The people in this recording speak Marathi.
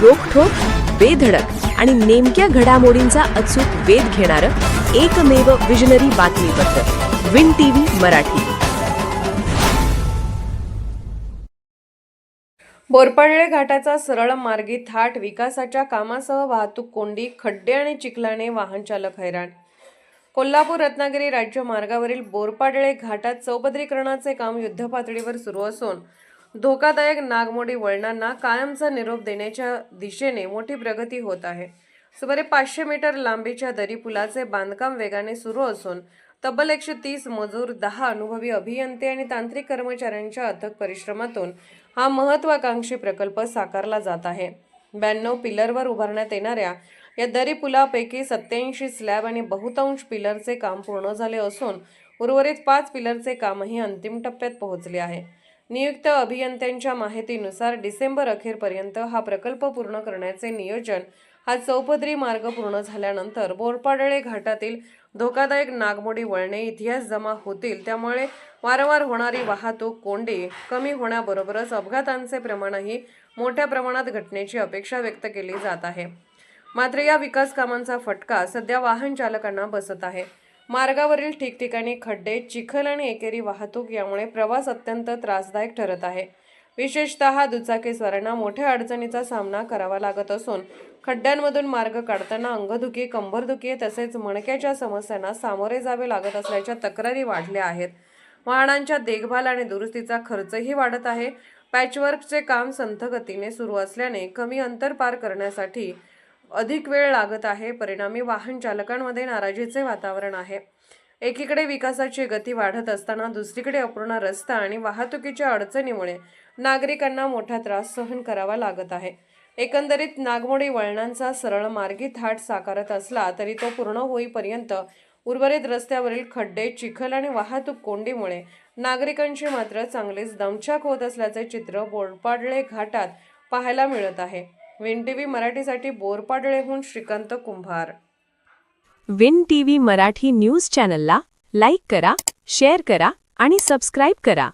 रोखठोक, बेधडक आणि नेमक्या घडामोडींचा अचूक वेध घेणारं एकमेव विजनरी बातमीपत्र विन टीव्ही मराठी। बोरपाडळे घाटाचा सरळ मार्गी थाट, विकासाच्या कामासह वाहतूक कोंडी, खड्डे आणि चिखलाने वाहन चालक हैराण। कोल्हापूर रत्नागिरी राज्य मार्गावरील बोरपाडळे घाटात चौपदरीकरणाचे काम युद्धपातळीवर सुरू असून धोकादायक नागमोडी वळणांना कायमचा निरोप देण्याच्या दिशेने मोठी प्रगती होत आहे। सुमारे 500 मीटर लांबीच्या दरी पुलाचे बांधकाम वेगाने सुरू असून तब्बल 130 मजूर, 10 अनुभवी अभियंते आणि तांत्रिक कर्मचाऱ्यांच्या अथक परिश्रमातून हा महत्त्वाकांक्षी प्रकल्प साकारला जात आहे। 92 पिलरवर उभारण्यात येणाऱ्या या दरी पुलापैकी 87 स्लॅब आणि बहुतांश पिलरचे काम पूर्ण झाले असून उर्वरित 5 पिलरचे कामही अंतिम टप्प्यात पोहोचले आहे। नियुक्त अभियंत्यांच्या माहितीनुसार डिसेंबर अखेरपर्यंत हा प्रकल्प पूर्ण करण्याचे नियोजन। हा चौपदरी मार्ग पूर्ण झाल्यानंतर बोरपाडळे घाटातील धोकादायक नागमोडी वळणे इतिहास जमा होतील, त्यामुळे वारंवार होणारी वाहतूक कोंडी कमी होण्याबरोबरच अपघातांचे प्रमाणही मोठ्या प्रमाणात घटण्याची अपेक्षा व्यक्त केली जात आहे। मात्र या विकास कामांचा फटका सध्या वाहन चालकांना बसत आहे। मार्गावरील ठिकठिकाणी खड्डे, चिखल आणि एकेरी वाहतूक यामुळे प्रवास अत्यंत त्रासदायक ठरत आहे। विशेषतः दुचाकीस्वारांना मोठ्या अडचणीचा सामना करावा लागत असून खड्ड्यांमधून मार्ग काढताना अंगदुखी, कंबरदुखी तसेच मणक्याच्या समस्यांना सामोरे जावे लागत असल्याच्या तक्रारी वाढल्या आहेत। वाहनांच्या देखभाल आणि दुरुस्तीचा खर्चही वाढत आहे। पॅचवर्कचे काम संथ गतीने सुरू असल्याने कमी अंतर पार करण्यासाठी अधिक वेळ लागत आहे। परिणामी वाहन चालकांमध्ये नाराजीचे वातावरण आहे। एकीकडे विकासाची गती वाढत असताना दुसरीकडे अपूर्ण रस्ता आणि वाहतुकीच्या अडचणीमुळे नागरिकांना मोठा त्रास सहन करावा लागत आहे। एकंदरीत नागमोडी वळणांचा सरळ मार्गी थाट साकारत असला तरी तो पूर्ण होईपर्यंत उर्वरित रस्त्यावरील खड्डे, चिखल आणि वाहतूक कोंडीमुळे नागरिकांची मात्र चांगलीच दमछाक होत असल्याचे चित्र बोरपाडळे घाटात पाहायला मिळत आहे। विन टीव्ही मराठीसाठी बोरपाडळेहून श्रीकांत कुंभार। विन टीव्ही मराठी न्यूज चॅनलला लाईक करा, शेअर करा आणि सबस्क्राईब करा।